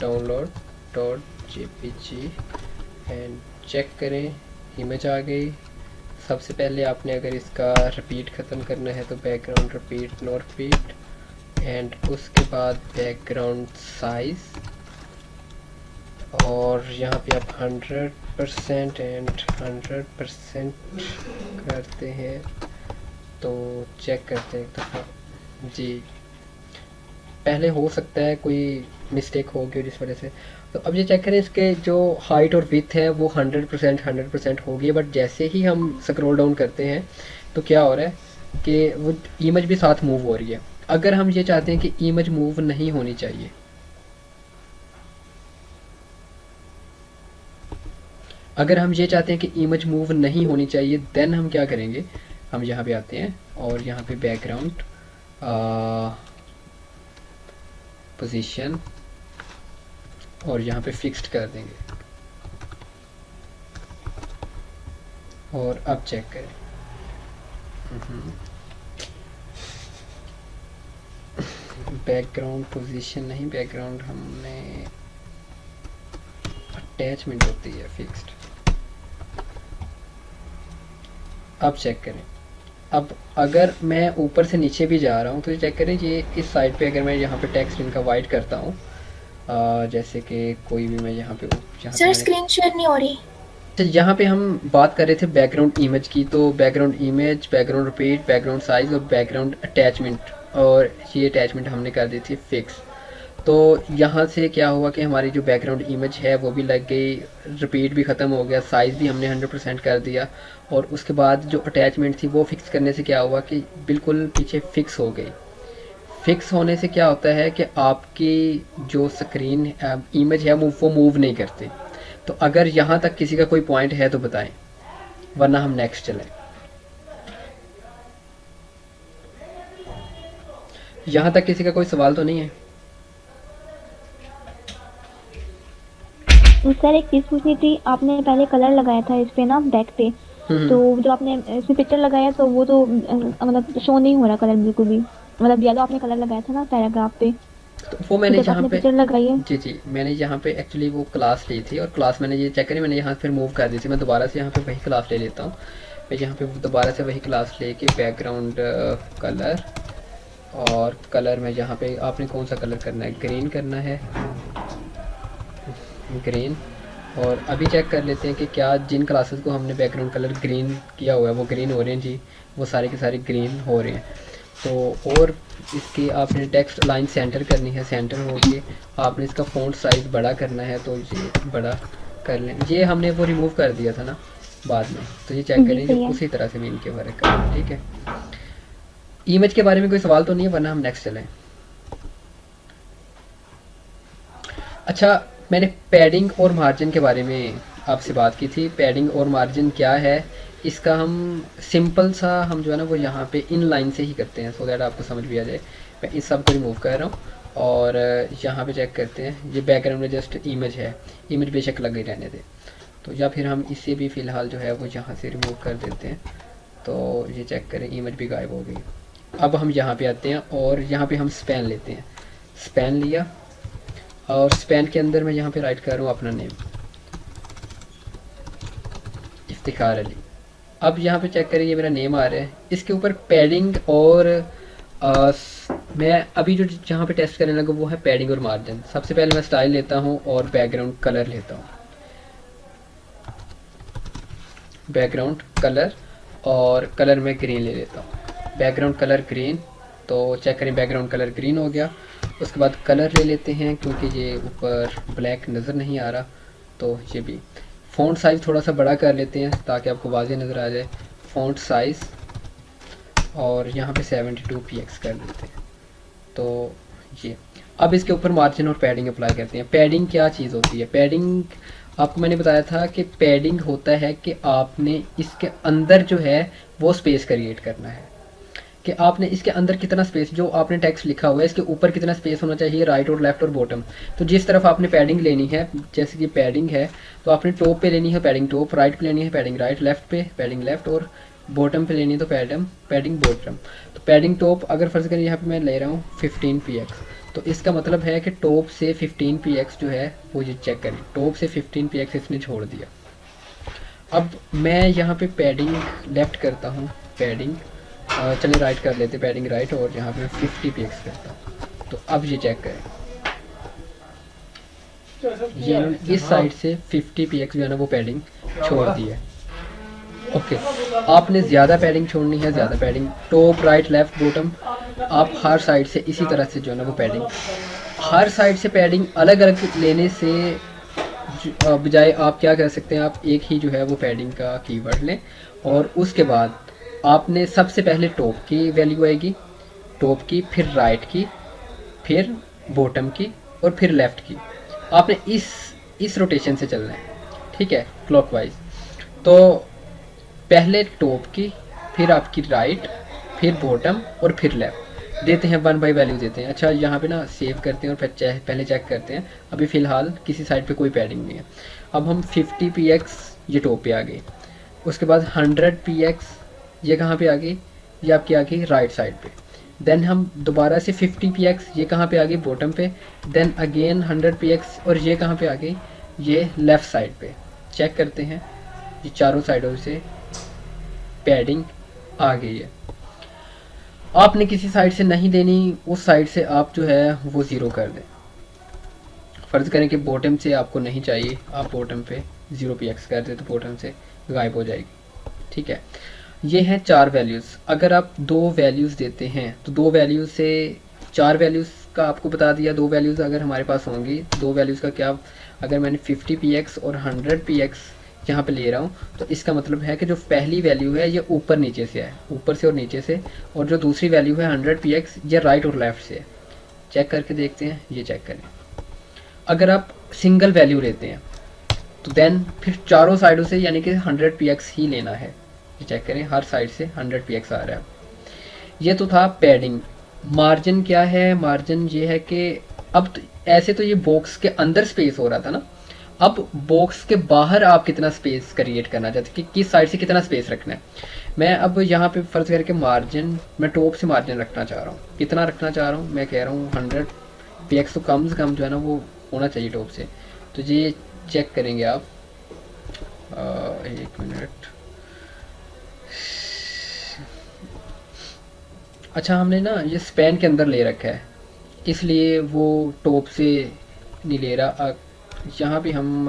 download dot JPG, and check करें, इमेज आ गई। सबसे पहले आपने अगर इसका रिपीट ख़त्म करना है तो background repeat no repeat, and उसके बाद बैकग्राउंड साइज़, और यहाँ पे आप 100% एंड 100% करते हैं। तो चेक करते हैं एक दफ़ा जी, पहले हो सकता है कोई मिस्टेक हो गई जिस वजह से। तो अब ये चेक करें, इसके जो हाइट और विड्थ है वो 100% होगी, बट जैसे ही हम स्क्रॉल डाउन करते हैं तो क्या हो रहा है कि वो इमेज भी साथ मूव हो रही है। अगर हम ये चाहते हैं कि इमेज मूव नहीं होनी चाहिए, अगर हम ये चाहते हैं कि इमेज मूव नहीं होनी चाहिए, देन हम क्या करेंगे, हम यहाँ पे आते हैं और यहाँ पे बैकग्राउंड पोजीशन और यहाँ पे फिक्स्ड कर देंगे, और अब चेक करें। बैकग्राउंड पोजीशन नहीं, बैकग्राउंड हमने अटैचमेंट होती है फिक्स्ड। अब चेक करें, अब अगर मैं ऊपर से नीचे भी जा रहा हूँ तो ये चेक करें, ये इस साइड पे अगर मैं यहाँ पे टेक्स्ट इनका वाइड करता हूँ, जैसे कि कोई भी मैं यहाँ पे सर स्क्रीन शेयर नहीं हो रही। तो यहाँ पे हम बात कर रहे थे बैकग्राउंड इमेज की, तो background image, background repeat, background size और बैकग्राउंड अटैचमेंट, और ये अटैचमेंट हमने कर दी थी फिक्स। तो यहाँ से क्या हुआ कि हमारी जो बैकग्राउंड इमेज है वो भी लग गई, रिपीट भी ख़त्म हो गया, साइज़ भी हमने 100% कर दिया, और उसके बाद जो अटैचमेंट थी वो फिक्स करने से क्या हुआ कि बिल्कुल पीछे फिक्स हो गई। फिक्स होने से क्या होता है कि आपकी जो स्क्रीन इमेज है वो मूव नहीं करती। तो अगर यहाँ तक किसी का कोई पॉइंट है तो बताएं, वरना हम नेक्स्ट चलें। यहाँ तक किसी का कोई सवाल तो नहीं है? सर एक चीज पूछनी थी, आपने पहले कलर लगाया था इस पे ना बैक पे, तो जो आपने इसमें पिक्चर लगाया तो वो तो मतलब शो नहीं हो रहा कलर बिल्कुल भी, मतलब येलो आपने कलर लगाया था ना पैराग्राफ पे, तो वो मैंने जहाँ पे पिक्चर लगाई है। जी मैंने यहाँ पे एक्चुअली वो क्लास ली थी, और क्लास मैंने ये चेक करी, मैंने यहाँ फिर मूव कर दी थी। मैं दोबारा से यहाँ पे वही क्लास ले लेता हूँ। मैं यहाँ पे दोबारा से वही क्लास लेके बैकग्राउंड कलर, और कलर में यहाँ पे आपने कौन सा कलर करना है, ग्रीन करना है, ग्रीन। और अभी चेक कर लेते हैं कि क्या जिन क्लासेस को हमने बैकग्राउंड कलर ग्रीन किया हुआ है वो ग्रीन हो रहे हैं। जी वो सारे के सारे ग्रीन हो रहे हैं। तो और इसकी आपने टेक्स्ट लाइन सेंटर करनी है, सेंटर होगी। आपने इसका फ़ॉन्ट साइज़ बड़ा करना है, तो ये बड़ा कर लें। ये हमने वो रिमूव कर दिया था ना बाद में, तो ये चेक करें जो उसी तरह से भी इनके बारे करें। ठीक है, इमेज के बारे में कोई सवाल तो नहीं है, वरना हम नेक्स्ट चलें। अच्छा, मैंने पैडिंग और मार्जिन के बारे में आपसे बात की थी। पैडिंग और मार्जिन क्या है, इसका हम सिंपल सा हम जो है ना वो यहाँ पे इन लाइन से ही करते हैं, सो दैट आपको समझ भी आ जाए। मैं इस सब को रिमूव कर रहा हूँ और यहाँ पे चेक करते हैं। ये बैकग्राउंड में जस्ट इमेज है, इमेज बेशक लग ही रहने दे, तो या फिर हम इसे भी फ़िलहाल जो है वो यहाँ से रिमूव कर देते हैं। तो ये चेक करें, इमेज भी गायब हो गई। अब हम यहाँ पे आते हैं और यहाँ पे हम स्पैन लेते हैं। स्पैन लिया और स्पैन के अंदर मैं यहाँ पे राइट कर रहा हूँ अपना नेम, इफ्तिखार अली। अब यहाँ पे चेक करें, ये मेरा नेम आ रहा है, इसके ऊपर पैडिंग और मैं अभी जो जहाँ पे टेस्ट करने लगा वो है पैडिंग और मार्जिन। सबसे पहले मैं स्टाइल लेता हूँ और बैकग्राउंड कलर लेता हूँ, बैकग्राउंड कलर, और कलर में ग्रीन ले लेता हूँ, बैकग्राउंड कलर ग्रीन। तो चेक करें, बैकग्राउंड कलर ग्रीन हो गया। उसके बाद कलर ले लेते हैं, क्योंकि ये ऊपर ब्लैक नज़र नहीं आ रहा, तो ये भी फ़ॉन्ट साइज़ थोड़ा सा बड़ा कर लेते हैं ताकि आपको वाज़ेह नज़र आ जाए। फ़ॉन्ट साइज़ और यहाँ पे 72 px कर देते हैं। तो ये अब इसके ऊपर मार्जिन और पैडिंग अप्लाई करते हैं। पैडिंग क्या चीज़ होती है? पैडिंग आपको मैंने बताया था कि पैडिंग होता है कि आपने इसके अंदर जो है वो स्पेस क्रिएट करना है, कि आपने इसके अंदर कितना स्पेस, जो आपने टेक्स्ट लिखा हुआ है इसके ऊपर कितना स्पेस होना चाहिए, राइट और लेफ्ट और बॉटम। तो जिस तरफ आपने पैडिंग लेनी है, जैसे कि पैडिंग है तो आपने टॉप पे लेनी है पैडिंग टॉप, राइट पे लेनी है पैडिंग राइट, लेफ्ट पे पैडिंग लेफ्ट और बॉटम पे लेनी है तो पैडिंग बॉटम। तो पैडिंग टॉप अगर फर्ज करें यहाँ पे मैं ले रहा हूँ 15px, तो इसका मतलब है कि टॉप से 15px जो है वो ये चेक करें, टॉप से 15px इसने छोड़ दिया। अब मैं यहाँ पे पैडिंग लेफ्ट करता हूँ, पैडिंग चलिए राइट कर लेते, पैडिंग राइट, और यहाँ पे 50px करता हूँ। तो अब ये चेक करें, ये इस साइड से 50px जो है ना वो पैडिंग छोड़ दी है। ओके, आपने ज़्यादा पैडिंग छोड़नी है, ज़्यादा padding top right left bottom, आप हर साइड से इसी तरह से जो है ना वो पैडिंग, हर साइड से पैडिंग अलग अलग लेने से बजाय आप क्या कर सकते हैं, आप एक ही जो है वो पैडिंग का कीवर्ड लें और उसके बाद आपने सबसे पहले टॉप की वैल्यू आएगी, टॉप की, फिर राइट की, फिर बॉटम की और फिर लेफ़्ट की। आपने इस रोटेशन से चलना है, ठीक है, क्लॉकवाइज। तो पहले टॉप की, फिर आपकी राइट, फिर बॉटम और फिर लेफ़्ट देते हैं, 1 बाई वैल्यू देते हैं। अच्छा, यहाँ पे ना सेव करते हैं और फिर पहले चेक करते हैं। अभी फ़िलहाल किसी साइड पे कोई पैडिंग नहीं है। अब हम 50px ये टॉप पे आ गई, उसके बाद 100px ये कहाँ पे आ गई, ये आपकी आ गई राइट साइड पे। देन हम दोबारा से 50px ये कहाँ पे आ गई, बॉटम पे। देन अगेन 100px और ये कहाँ पे आ गई, ये लेफ़्ट साइड पे। चेक करते हैं, ये चारों साइडों से पैडिंग आ गई है। आपने किसी साइड से नहीं देनी, उस साइड से आप जो है वो ज़ीरो कर दें। फ़र्ज़ करें कि बॉटम से आपको नहीं चाहिए, आप बॉटम पे 0px कर दें तो बॉटम से गायब हो जाएगी, ठीक है। ये हैं 4 वैल्यूज़। अगर आप 2 वैल्यूज़ देते हैं तो 2 वैल्यूज़ से 4 वैल्यूज़ का आपको बता दिया। 2 वैल्यूज़ अगर हमारे पास होंगी, 2 वैल्यूज़ का क्या, अगर मैंने 50px और 100px यहाँ पे ले रहा हूँ तो इसका मतलब है कि जो पहली वैल्यू है ये ऊपर नीचे से है, ऊपर से और नीचे से, और जो दूसरी वैल्यू है 100px ये राइट और लेफ़्ट से है। चेक करके देखते हैं, ये चेक करें। अगर आप सिंगल वैल्यू लेते हैं तो देन फिर चारों साइडों से यानी कि 100px ही लेना है। ये चेक करें, हर साइड से 100px आ रहा है। ये तो था पैडिंग। मार्जिन क्या है, मार्जिन ये है कि अब तो ऐसे तो ये बॉक्स के अंदर स्पेस हो रहा था ना, अब बॉक्स के बाहर आप कितना स्पेस क्रिएट करना चाहते हैं कि किस साइड से कितना स्पेस रखना है। मैं अब यहाँ पे फ़र्ज़ करके मार्जिन, मैं टॉप से मार्जिन रखना चाह रहा हूँ। कितना रखना चाह रहा हूँ, मैं कह रहा हूँ 100px तो कम से कम जो है ना वो होना चाहिए टॉप से। तो ये चेक करेंगे आप, 1 मिनट। अच्छा, हमने ना ये स्पैन के अंदर ले रखा है इसलिए वो टॉप से नहीं ले रहा। यहाँ भी हम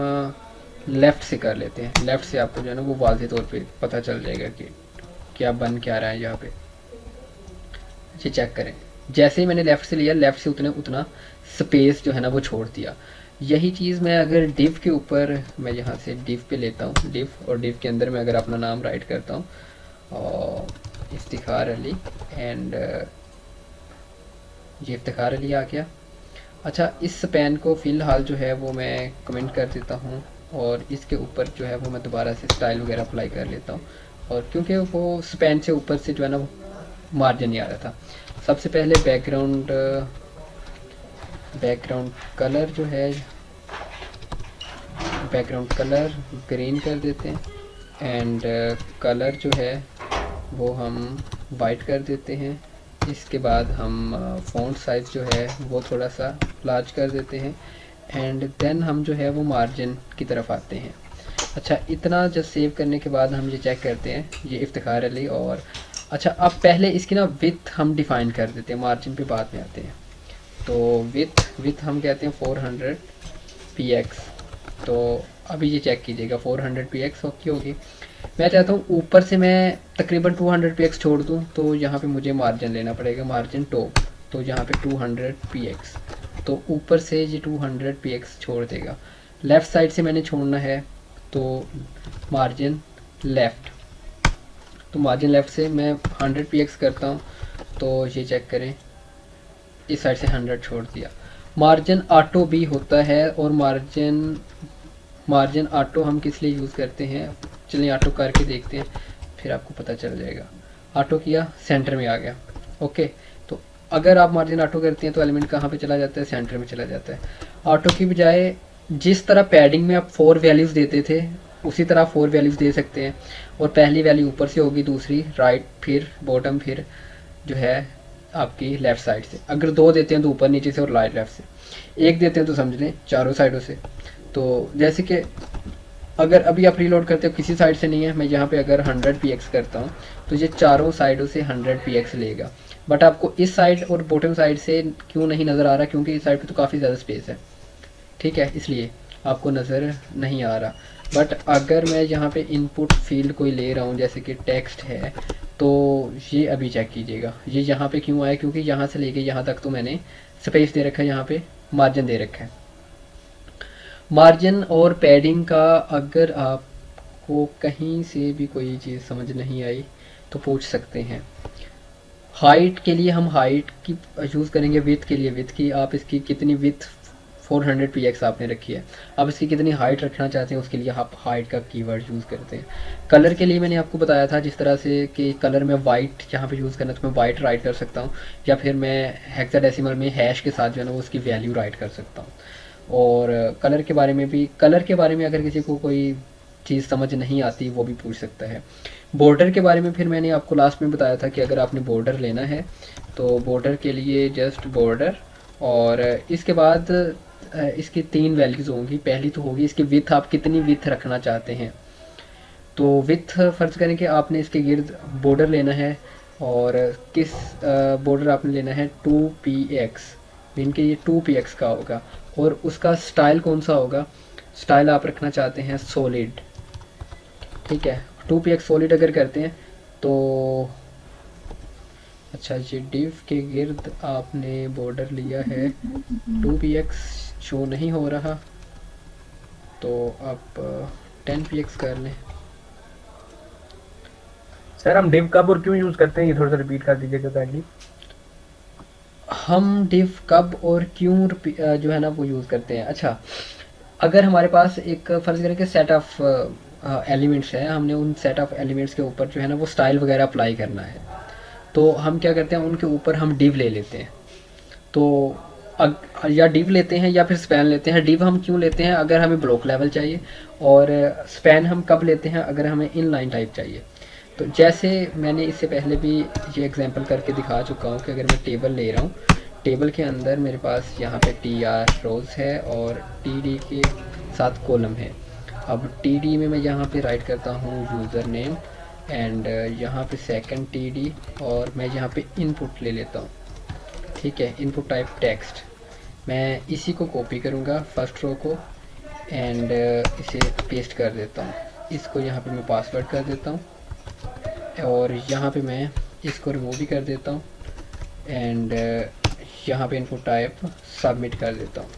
लेफ़्ट से कर लेते हैं। लेफ़्ट से आपको जो है ना वो वाज़ेह तौर पे पता चल जाएगा कि क्या बन क्या रहा है यहाँ पे। ये चेक करें, जैसे ही मैंने लेफ़्ट से लिया, लेफ़्ट से उतना स्पेस जो है ना वो छोड़ दिया। यही चीज़ मैं अगर डिव के ऊपर, मैं यहाँ से डिव पे लेता हूँ, डिव, और डिव के अंदर मैं अगर अपना नाम राइट करता हूँ और इफ्तिखार अली, एंड ये इफ्तिखार अली आ गया। अच्छा, इस स्पैन को फ़िलहाल जो है वो मैं कमेंट कर देता हूँ और इसके ऊपर जो है वो मैं दोबारा से स्टाइल वगैरह अप्लाई कर लेता हूँ। और क्योंकि वो स्पैन से ऊपर से जो है ना वो मार्जिन नहीं आ रहा था। सबसे पहले बैकग्राउंड कलर जो है, बैकग्राउंड कलर ग्रीन कर देते हैं, एंड कलर जो है वो हम वाइट कर देते हैं। इसके बाद हम फ़ॉन्ट साइज़ जो है वो थोड़ा सा लार्ज कर देते हैं, एंड देन हम जो है वो मार्जिन की तरफ आते हैं। अच्छा, इतना जब सेव करने के बाद हम ये चेक करते हैं, ये इफ्तिखार अली। और अच्छा, अब पहले इसकी ना विथ हम डिफ़ाइन कर देते हैं, मार्जिन पे बाद में आते हैं। तो विथ हम कहते हैं 400px। तो अभी ये चेक कीजिएगा, 400px ओके होगी। मैं चाहता हूँ ऊपर से मैं तकरीबन 200px छोड़ दूँ, तो यहाँ पे मुझे मार्जिन लेना पड़ेगा, मार्जिन टॉप। तो यहाँ पे 200px, तो ऊपर से ये 200px छोड़ देगा। लेफ़्ट साइड से मैंने छोड़ना है तो मार्जिन लेफ़्ट, तो मार्जिन लेफ़्ट से मैं 100px करता हूँ। तो ये चेक करें, इस साइड से 100 छोड़ दिया। मार्जिन ऑटो भी होता है, और मार्जिन ऑटो हम किस लिए यूज़ करते हैं, चलिए ऑटो करके देखते हैं, फिर आपको पता चल जाएगा। ऑटो किया, सेंटर में आ गया। ओके, तो अगर आप मार्जिन ऑटो करते हैं तो एलिमेंट कहाँ पे चला जाता है, सेंटर में चला जाता है। ऑटो की बजाय जिस तरह पैडिंग में आप 4 वैल्यूज़ देते थे उसी तरह 4 वैल्यूज़ दे सकते हैं, और पहली वैल्यू ऊपर से होगी, दूसरी राइट, फिर बॉटम, फिर जो है आपकी लेफ़्ट साइड से। अगर 2 देते हैं तो ऊपर नीचे से और राइट लेफ़्ट से, 1 देते हैं तो समझ लें चारों साइडों से। तो जैसे कि अगर अभी आप रीलोड करते हो किसी साइड से नहीं है, मैं यहाँ पे अगर 100 px करता हूँ तो ये चारों साइडों से 100 px लेगा। बट आपको इस साइड और बॉटम साइड से क्यों नहीं नज़र आ रहा, क्योंकि इस साइड पे तो काफ़ी ज़्यादा स्पेस है, ठीक है, इसलिए आपको नज़र नहीं आ रहा। बट अगर मैं यहाँ पे इनपुट फील्ड कोई ले रहा हूँ जैसे कि टेक्स्ट है, तो ये अभी चेक कीजिएगा ये यहाँ पे क्यों आया, क्योंकि यहाँ से लेके यहाँ तक तो मैंने स्पेस दे रखा है, यहाँ पे मार्जिन दे रखा है। मार्जिन और पैडिंग का अगर आपको कहीं से भी कोई चीज़ समझ नहीं आई तो पूछ सकते हैं। हाइट के लिए हम हाइट की यूज़ करेंगे, विथ के लिए विथ की, आप इसकी कितनी विथ 400 px आपने रखी है, आप इसकी कितनी हाइट रखना चाहते हैं उसके लिए आप हाइट का कीवर्ड यूज़ करते हैं। कलर के लिए मैंने आपको बताया था जिस तरह से कि कलर में वाइट यहाँ पे यूज़ करना तो मैं वाइट राइट कर सकता हूँ, या फिर मैं हेक्साडेसिमल में हैश के साथ जो है ना वो उसकी वैल्यू राइट कर सकता हूँ। और कलर के बारे में भी, कलर के बारे में अगर किसी को कोई चीज़ समझ नहीं आती वो भी पूछ सकता है। बॉर्डर के बारे में फिर मैंने आपको लास्ट में बताया था कि अगर आपने बॉर्डर लेना है तो बॉर्डर के लिए जस्ट बॉर्डर, और इसके बाद इसकी 3 वैल्यूज़ होंगी। पहली तो होगी इसकी विथ, आप कितनी विथ रखना चाहते हैं। तो विथ फ़र्ज़ करें कि आपने इसके गिर्द बॉर्डर लेना है, और किस बॉर्डर आपने लेना है 2px, मीन कि ये 2px का होगा, और उसका स्टाइल कौन सा होगा, स्टाइल आप रखना चाहते हैं सॉलिड, ठीक है। 2px सॉलिड अगर करते हैं तो अच्छा, ये डिव के गिर्द आपने बॉर्डर लिया है, 2px शो नहीं हो रहा तो आप 10px कर लें। सर हम डिव कब और क्यों यूज करते हैं, ये थोड़ा सा रिपीट कर दीजिएगा काइंडली। हम डिव कब और क्यों जो है ना वो यूज़ करते हैं। अच्छा, अगर हमारे पास एक फ़र्ज़ करें कि सेट ऑफ एलिमेंट्स है, हमने उन सेट ऑफ एलिमेंट्स के ऊपर जो है ना वो स्टाइल वगैरह अप्लाई करना है, तो हम क्या करते हैं उनके ऊपर हम डिव ले लेते हैं। तो या डिव लेते हैं या फिर स्पैन लेते हैं। डिव हम क्यों लेते हैं, अगर हमें ब्लॉक लेवल चाहिए, और स्पैन हम कब लेते हैं, अगर हमें इन लाइन टाइप चाहिए। तो जैसे मैंने इससे पहले भी ये एग्जांपल करके दिखा चुका हूँ कि अगर मैं टेबल ले रहा हूँ, टेबल के अंदर मेरे पास यहाँ पे tr रोज़ है और td के साथ कॉलम है। अब td में मैं यहाँ पे राइट करता हूँ यूज़र नेम, एंड यहाँ पे सेकंड td, और मैं यहाँ पे इनपुट ले लेता हूँ, ठीक है, इनपुट टाइप टेक्स्ट। मैं इसी को कॉपी करूँगा फर्स्ट रो को, एंड इसे पेस्ट कर देता हूँ। इसको यहाँ पे मैं पासवर्ड कर देता हूँ, और यहाँ पे मैं इसको रिमूव भी कर देता हूँ, एंड यहाँ पे इनपुट टाइप सबमिट कर देता हूँ।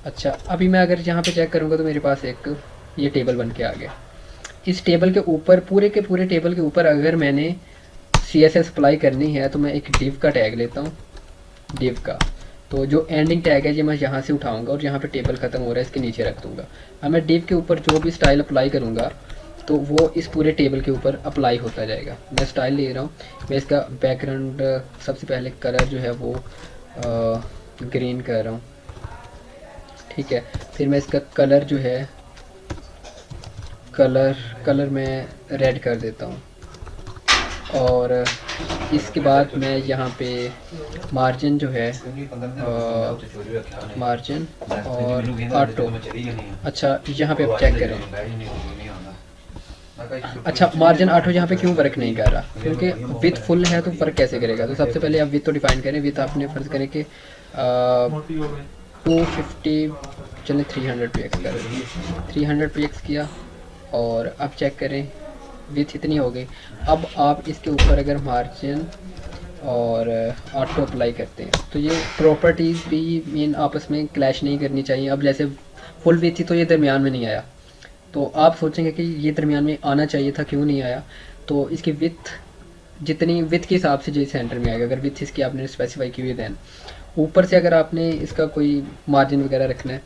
अच्छा, अभी मैं अगर यहाँ पे चेक करूँगा तो मेरे पास एक ये टेबल बन के आ गया। इस टेबल के ऊपर, पूरे के पूरे टेबल के ऊपर अगर मैंने CSS अप्लाई करनी है तो मैं एक डिव का टैग लेता हूँ, डिव का। तो जो एंडिंग टैग है ये मैं यहाँ से उठाऊँगा और यहाँ पे टेबल ख़त्म हो रहा है इसके नीचे रख दूँगा। अब मैं डिव के ऊपर जो भी स्टाइल अप्लाई करूँगा तो वो इस पूरे टेबल के ऊपर अप्लाई होता जाएगा। मैं स्टाइल ले रहा हूँ, मैं इसका बैकग्राउंड सबसे पहले कलर जो है वो ग्रीन कर रहा हूँ, ठीक है। फिर मैं इसका कलर जो है कलर मैं रेड कर देता हूँ, और इसके बाद मैं यहाँ पे मार्जिन जो है मार्जिन और ऑटो, अच्छा यहाँ पे आप चेक करें। अच्छा, मार्जिन ऑटो यहाँ पे क्यों वर्क नहीं कर रहा, क्योंकि विथ फुल है तो वर्क कैसे करेगा। तो सबसे पहले आप विथ तो डिफाइन करें। विथ आपने फर्ज करें कि 250 चलें 300 px कर, 300 px किया, और अब चेक करें विथ इतनी हो गई। अब आप इसके ऊपर अगर मार्जिन और ऑटो अप्लाई करते हैं तो ये प्रॉपर्टीज़ भी मीन आपस में क्लैश नहीं करनी चाहिए। अब जैसे फुल विथ थी तो ये दरमियान में नहीं आया, तो आप सोचेंगे कि ये दरमियान में आना चाहिए था, क्यों नहीं आया। तो इसकी विथ जितनी विथ के हिसाब से जो सेंटर में आएगा, अगर विथ इसकी आपने स्पेसिफाई की हुई दैन ऊपर से अगर आपने इसका कोई मार्जिन वगैरह रखना है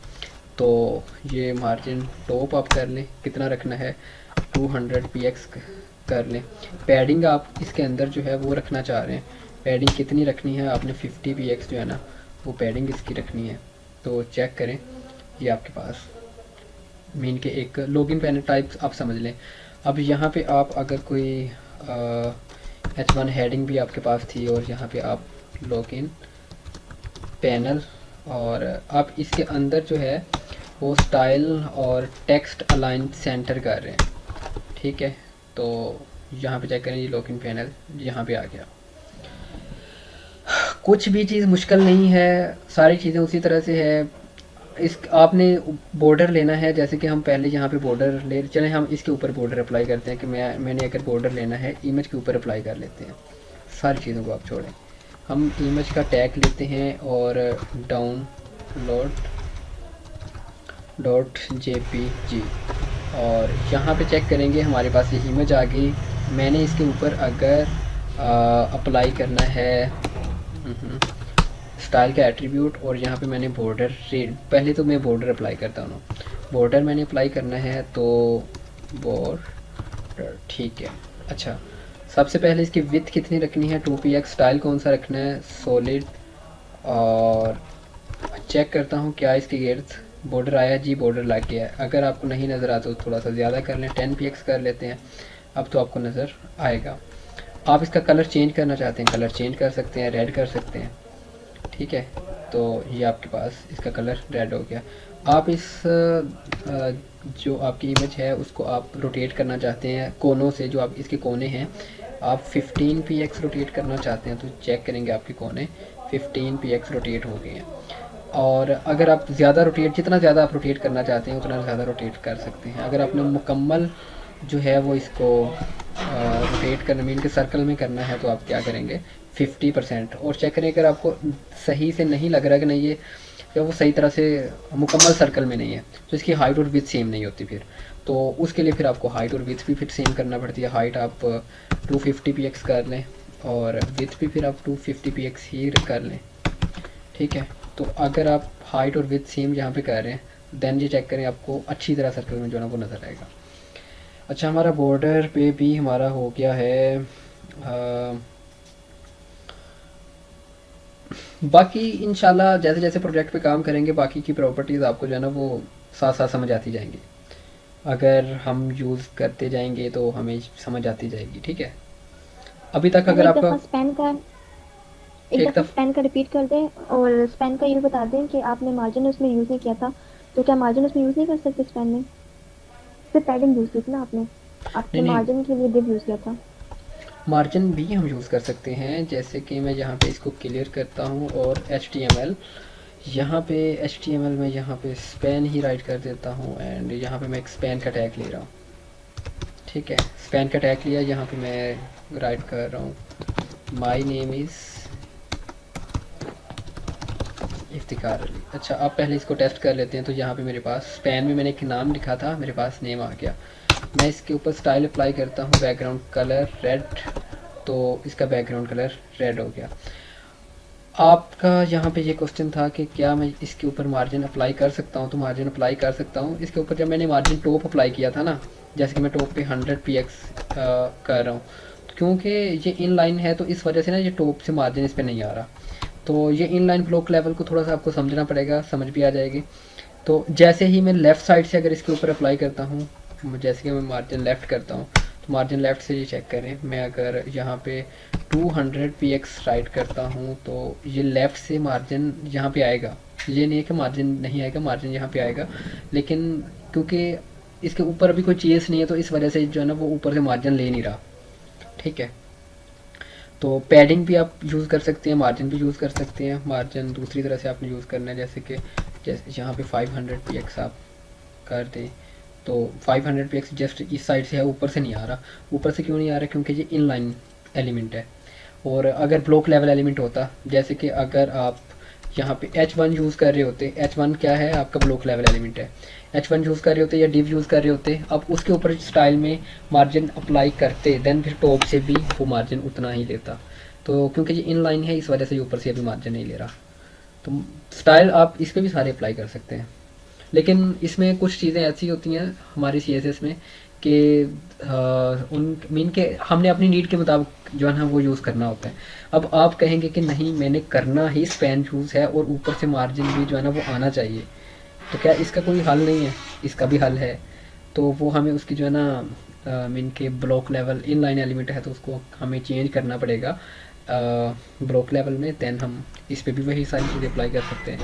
तो ये मार्जिन टॉप आप कर लें, कितना रखना है 200 px कर लें। पैडिंग आप इसके अंदर जो है वो रखना चाह रहे हैं, पैडिंग कितनी रखनी है आपने 50px जो है ना वो पैडिंग इसकी रखनी है। तो चेक करें, ये आपके पास मीन के एक लॉगिन पैनल टाइप आप समझ लें। अब यहाँ पे आप अगर कोई H1 हेडिंग भी आपके पास थी और यहाँ पे आप लॉगिन पैनल और आप इसके अंदर जो है वो स्टाइल और टेक्स्ट अलाइन सेंटर कर रहे हैं, ठीक है। तो यहाँ पे चेक करें, ये लॉगिन पैनल यहाँ पे आ गया। कुछ भी चीज़ मुश्किल नहीं है, सारी चीज़ें उसी तरह से है। इस आपने बॉर्डर लेना है, जैसे कि हम पहले यहाँ पे बॉर्डर ले चलें, हम इसके ऊपर बॉर्डर अप्लाई करते हैं कि मैंने अगर बॉर्डर लेना है इमेज के ऊपर अप्लाई कर लेते हैं। सारी चीज़ों को आप छोड़ें, हम इमेज का टैग लेते हैं और download.jpg और यहाँ पे चेक करेंगे हमारे पास ये इमेज आ गई। मैंने इसके ऊपर अगर अप्लाई करना है स्टाइल का एट्रीब्यूट और यहाँ पे मैंने बॉर्डर रेड, पहले तो मैं बॉर्डर अप्लाई करता हूँ, बॉर्डर मैंने अप्लाई करना है तो बॉर्डर, ठीक है। अच्छा, सबसे पहले इसकी विड्थ कितनी रखनी है 2px, स्टाइल कौन सा रखना है सॉलिड, और चेक करता हूँ क्या इसकी गिर्द बॉर्डर आया जी, बॉर्डर लग गया है। अगर आपको नहीं नज़र आता तो थोड़ा सा ज़्यादा कर लें, 10px कर लेते हैं, अब तो आपको नज़र आएगा। आप इसका कलर चेंज करना चाहते हैं, कलर चेंज कर सकते हैं, रेड कर सकते हैं, ठीक है। तो ये आपके पास इसका कलर रेड हो गया। आप इस जो आपकी इमेज है उसको आप रोटेट करना चाहते हैं कोनों से, जो आप इसके कोने हैं आप 15px रोटेट करना चाहते हैं, तो चेक करेंगे आपके कोने 15px रोटेट हो गए हैं। और अगर आप ज़्यादा रोटेट, जितना ज़्यादा आप रोटेट करना चाहते हैं उतना ज़्यादा रोटेट कर सकते हैं। अगर आपने मुकम्मल जो है वो इसको रोटेट करना, मीन के सर्कल में करना है, तो आप क्या करेंगे 50%। और चेक करें अगर आपको सही से नहीं लग रहा कि नहीं ये या वो सही तरह से मुकम्मल सर्कल में नहीं है, तो इसकी हाइट और विड्थ सेम नहीं होती फिर, तो उसके लिए फिर आपको हाइट और विड्थ भी फिर सेम करना पड़ती है। हाइट आप 250px कर लें और विड्थ भी फिर आप 250px ही कर लें, ठीक है। तो अगर आप हाइट और विड्थ सेम यहाँ पे कर रहे हैं देन ये चेक करें, आपको अच्छी तरह सर्कल में जो है ना वो नज़र आएगा। अच्छा, हमारा बॉर्डर पे भी हमारा हो गया है। बाकी इंशाल्लाह जैसे जैसे प्रोजेक्ट पे काम करेंगे बाकी की प्रॉपर्टीज़ आपको जो है ना वो साथ साथ समझ आती जाएंगी। अगर हम यूज़ करते जाएंगे तो हमें समझ आती जाएगी, ठीक है। अभी तक अगर आपका एक दफ़ा स्पैन का रिपीट कर दें और स्पैन का ये बता दें कि आपने मार्जिन उसमें यूज़ नहीं किया था, तो क्या मार्जिन उसमें यूज़ नहीं कर सकते स्पैन में? सिर्फ पैडिंग यूज़ की थी ना आपने मार्जिन के लिए डिव यूज़ किया था। मार्जिन भी हम यूज़ कर सकते हैं, जैसे कि मैं यहाँ पे इसको क्लियर करता हूँ और HTML यहाँ पे HTML में यहाँ पे स्पैन ही राइट कर देता हूँ एंड यहाँ पे मैं एक स्पैन का टैग ले रहा हूँ, ठीक है। स्पैन का टैग लिया, यहाँ पे मैं राइट कर रहा हूँ my name is Iftikhar Ali. अच्छा, अब पहले इसको टेस्ट कर लेते हैं। तो यहाँ पे मेरे पास स्पैन में मैंने एक नाम लिखा था, मेरे पास नेम आ गया। मैं इसके ऊपर स्टाइल अप्लाई करता हूँ, बैकग्राउंड कलर रेड, तो इसका बैकग्राउंड कलर रेड हो गया। आपका यहाँ पे ये क्वेश्चन था कि क्या मैं इसके ऊपर मार्जिन अप्लाई कर सकता हूँ, तो मार्जिन अप्लाई कर सकता हूँ इसके ऊपर। जब मैंने मार्जिन टॉप अप्लाई किया था ना, जैसे कि मैं टॉप पे 100px कर रहा हूँ, क्योंकि ये इन लाइन है तो इस वजह से ना ये टॉप से मार्जिन इस पर नहीं आ रहा। तो ये इन लाइन ब्लॉक लेवल को थोड़ा सा आपको समझना पड़ेगा, समझ भी आ जाएगी। तो जैसे ही मैं लेफ़्ट साइड से अगर इसके ऊपर अप्लाई करता हूँ, जैसे कि मैं मार्जिन लेफ़्ट करता हूँ, तो मार्जिन लेफ़्ट से ये चेक करें, मैं अगर यहाँ पे 200px राइट करता हूँ तो ये लेफ़्ट से मार्जिन यहाँ पे आएगा। ये नहीं है कि मार्जिन नहीं आएगा, मार्जिन यहाँ पे आएगा, लेकिन क्योंकि इसके ऊपर अभी कोई चीज़ नहीं है तो इस वजह से जो है ना वो ऊपर से मार्जिन ले नहीं रहा, ठीक है। तो पैडिंग भी आप यूज़ कर सकते हैं, मार्जिन भी यूज़ कर सकते हैं। मार्जिन दूसरी तरह से आपने यूज़ करना है, जैसे कि यहाँ पे 500px आप कर दें, तो 500px जस्ट इस साइड से है, ऊपर से नहीं आ रहा। ऊपर से क्यों नहीं आ रहा? क्योंकि ये इनलाइन एलिमेंट है। और अगर ब्लॉक लेवल एलिमेंट होता, जैसे कि अगर आप यहाँ पे H1 यूज़ कर रहे होते, H1 क्या है आपका ब्लॉक लेवल एलिमेंट है, H1 यूज़ कर रहे होते या डिव यूज़ कर रहे होते, अब उसके ऊपर स्टाइल में मार्जिन अप्लाई करते, देन फिर टॉप से भी वो मार्जिन उतना ही लेता। तो क्योंकि ये इन लाइन है इस वजह से ऊपर से अभी मार्जिन नहीं ले रहा। तो स्टाइल आप इस पर भी सारे अप्लाई कर सकते हैं, लेकिन इसमें कुछ चीज़ें ऐसी होती हैं हमारी CSS में कि उन मीन के हमने अपनी नीड के मुताबिक जो है ना वो यूज़ करना होता है। अब आप कहेंगे कि नहीं मैंने करना ही स्पैन यूज़ है और ऊपर से मार्जिन भी जो है ना वो आना चाहिए, तो क्या इसका कोई हल नहीं है? इसका भी हल है। तो वो हमें उसकी जो है ना मीन के block level in line element है तो उसको हमें चेंज करना पड़ेगा ब्लॉक लेवल में, देन हम इस पे भी वही सारी चीज़ें अप्लाई कर सकते हैं।